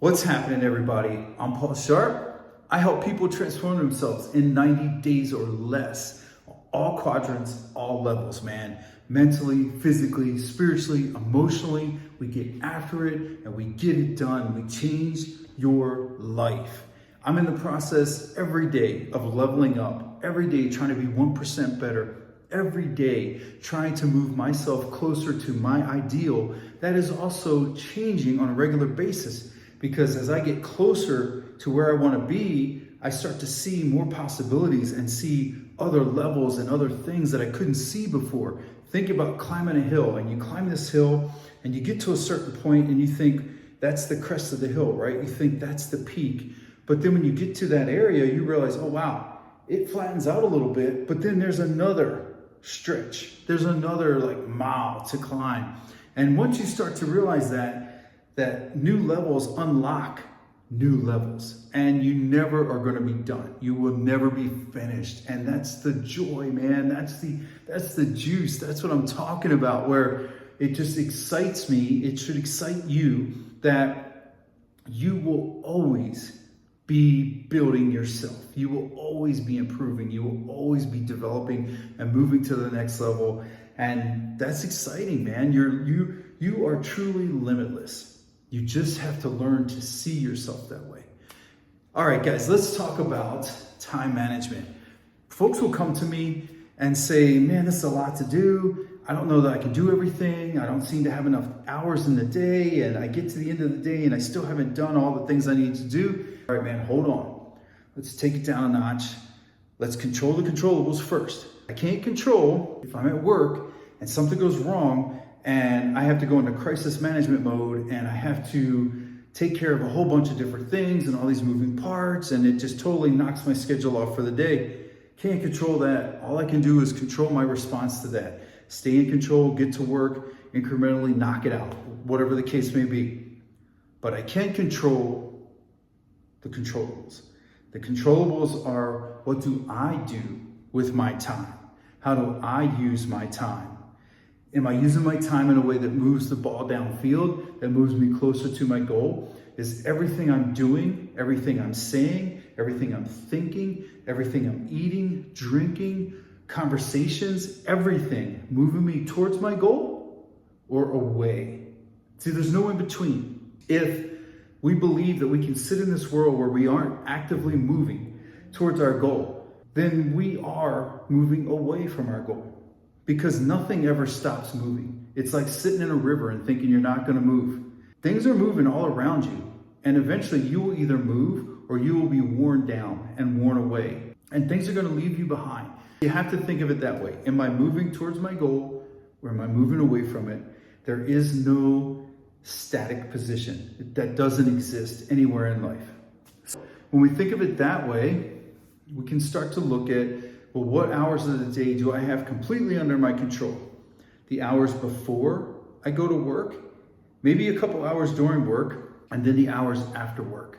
What's happening, everybody? I'm Paul Sharp. I help people transform themselves in 90 days or less. All quadrants, all levels, man. Mentally, physically, spiritually, emotionally. We get after it and we get it done. We change your life. I'm in the process every day of leveling up, every day trying to be 1% better, every day trying to move myself closer to my ideal that is also changing on a regular basis. Because as I get closer to where I want to be, I start to see more possibilities and see other levels and other things that I couldn't see before. Think about climbing a hill, and you climb this hill and you get to a certain point and you think that's the crest of the hill, right? You think that's the peak. But then when you get to that area, you realize, oh wow, it flattens out a little bit, but then there's another stretch. There's another mile to climb. And once you start to realize that new levels unlock new levels, and you never are going to be done. You will never be finished. And that's the joy, man. That's the juice. That's what I'm talking about, where it just excites me. It should excite you that you will always be building yourself. You will always be improving. You will always be developing and moving to the next level. And that's exciting, man. You are truly limitless. You just have to learn to see yourself that way. All right, guys, let's talk about time management. Folks will come to me and say, man, this is a lot to do. I don't know that I can do everything. I don't seem to have enough hours in the day. And I get to the end of the day and I still haven't done all the things I need to do. All right, man, hold on. Let's take it down a notch. Let's control the controllables first. I can't control if I'm at work and something goes wrong and I have to go into crisis management mode and I have to take care of a whole bunch of different things and all these moving parts, and it just totally knocks my schedule off for the day. Can't control that. All I can do is control my response to that. Stay in control, get to work, incrementally knock it out, whatever the case may be. But I can't control the controllables. The controllables are, what do I do with my time? How do I use my time? Am I using my time in a way that moves the ball downfield, that moves me closer to my goal? Is everything I'm doing, everything I'm saying, everything I'm thinking, everything I'm eating, drinking, conversations, everything moving me towards my goal or away? See, there's no in between. If we believe that we can sit in this world where we aren't actively moving towards our goal, then we are moving away from our goal. Because nothing ever stops moving. It's like sitting in a river and thinking you're not going to move. Things are moving all around you. And eventually you will either move or you will be worn down and worn away. And things are going to leave you behind. You have to think of it that way. Am I moving towards my goal or am I moving away from it? There is no static position. That doesn't exist anywhere in life. When we think of it that way, we can start to look at, well, what hours of the day do I have completely under my control? The hours before I go to work, maybe a couple hours during work, and then the hours after work.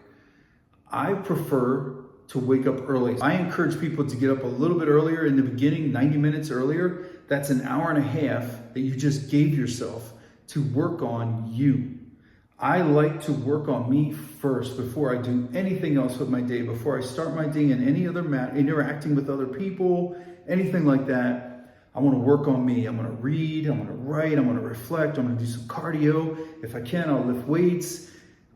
I prefer to wake up early. I encourage people to get up a little bit earlier in the beginning, 90 minutes earlier. That's an hour and a half that you just gave yourself to work on you. I like to work on me first before I do anything else with my day, before I start my day in any other interacting with other people, anything like that. I want to work on me. I'm going to read, I'm going to write, I'm going to reflect, I'm going to do some cardio. If I can, I'll lift weights.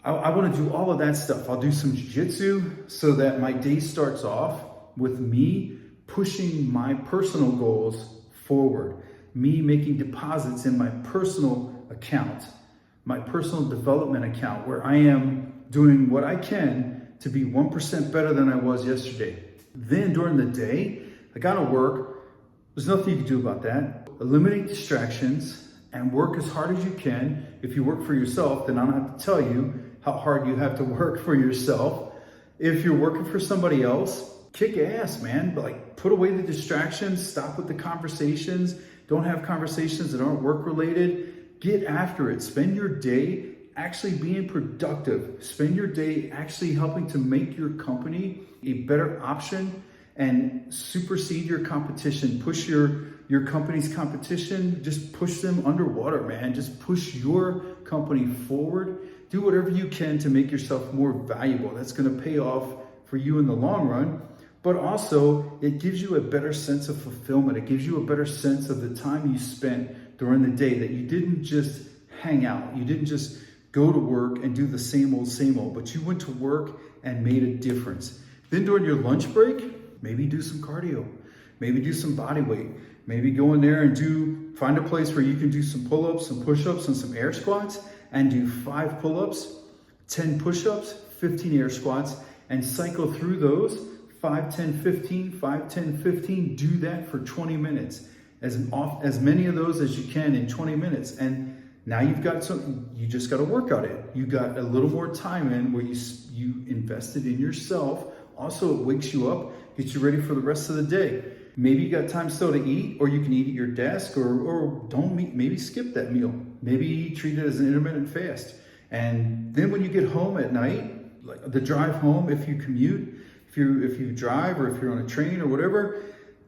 I want to do all of that stuff. I'll do some jiu-jitsu so that my day starts off with me pushing my personal goals forward, me making deposits in my personal account, my personal development account, where I am doing what I can to be 1% better than I was yesterday. Then during the day, I gotta work. There's nothing you can do about that. Eliminate distractions and work as hard as you can. If you work for yourself, then I don't have to tell you how hard you have to work for yourself. If you're working for somebody else, kick ass, man. Put away the distractions, stop with the conversations. Don't have conversations that aren't work related. Get after it. Spend your day actually being productive. Spend your day actually helping to make your company a better option and supersede your competition. Push your company's competition. Just push them underwater, man. Just push your company forward Do whatever you can to make yourself more valuable. That's going to pay off for you in the long run. But also, it gives you a better sense of fulfillment. It gives you a better sense of the time you spent during the day, that you didn't just hang out. You didn't just go to work and do the same old, but you went to work and made a difference. Then during your lunch break, maybe do some cardio. Maybe do some body weight. Maybe go in there and find a place where you can do some pull-ups, some push-ups, and some air squats, and do 5 pull-ups, 10 push-ups, 15 air squats, and cycle through those 5, 10, 15, 5, 10, 15. Do that for 20 minutes. As many of those as you can in 20 minutes. And now you've got something, you just got to work on it. You got a little more time in where you invested in yourself. Also, it wakes you up, gets you ready for the rest of the day. Maybe you got time still to eat, or you can eat at your desk, or don't eat, maybe skip that meal. Maybe treat it as an intermittent fast. And then when you get home at night, like the drive home, if you commute, if you drive, or if you're on a train or whatever,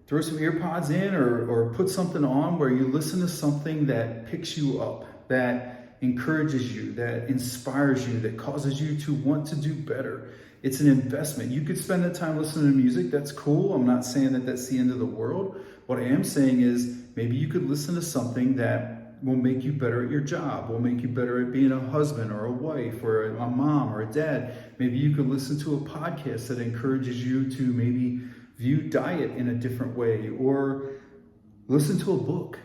throw some ear pods in, or put something on where you listen to something that picks you up, that encourages you, that inspires you, that causes you to want to do better. It's an investment. You could spend that time listening to music. That's cool. I'm not saying that that's the end of the world. What I am saying is maybe you could listen to something that will make you better at your job, will make you better at being a husband or a wife or a mom or a dad. Maybe you could listen to a podcast that encourages you to maybe view diet in a different way, or listen to a book.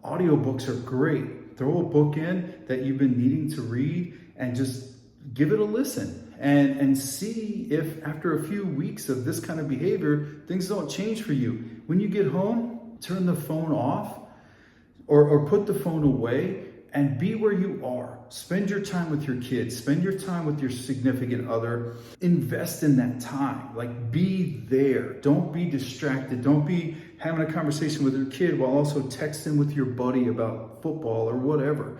Audiobooks are great. Throw a book in that you've been needing to read and just give it a listen. And see if after a few weeks of this kind of behavior, things don't change for you. When you get home, turn the phone off or put the phone away and be where you are. Spend your time with your kids. Spend your time with your significant other. Invest in that time. Like, be there. Don't be distracted. Don't be having a conversation with your kid while also texting with your buddy about football or whatever.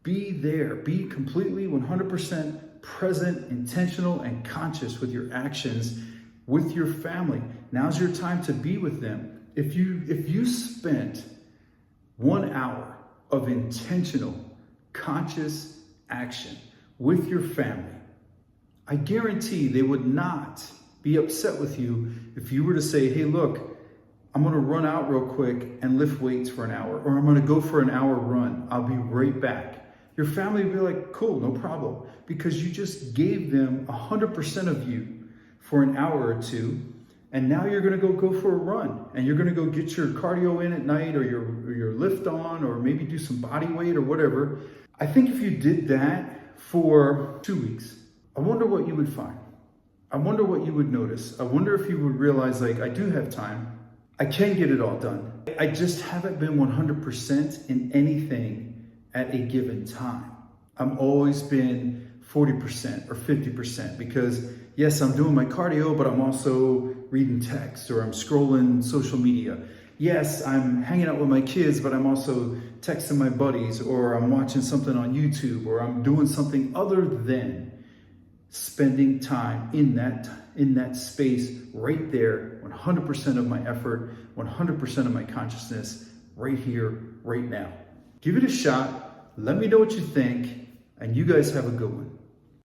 Be there. Be completely 100% present, intentional, and conscious with your actions with your family. Now's your time to be with them. If you spent 1 hour of intentional, conscious action with your family, I guarantee they would not be upset with you if you were to say, hey, look, I'm going to run out real quick and lift weights for an hour, or I'm going to go for an hour run. I'll be right back. Your family will be like, cool, no problem, because you just gave them 100% of you for an hour or two, and now you're going to go for a run, and you're going to go get your cardio in at night, or your lift on, or maybe do some body weight or whatever. I think if you did that for 2 weeks, I wonder what you would find. I wonder what you would notice. I wonder if you would realize, like, I do have time. I can get it all done. I just haven't been 100% in anything at a given time. I'm always been 40% or 50% because yes, I'm doing my cardio, but I'm also reading text, or I'm scrolling social media. Yes, I'm hanging out with my kids, but I'm also texting my buddies, or I'm watching something on YouTube, or I'm doing something other than spending time in that space right there, 100% of my effort, 100% of my consciousness, right here, right now. Give it a shot. Let me know what you think, and you guys have a good one.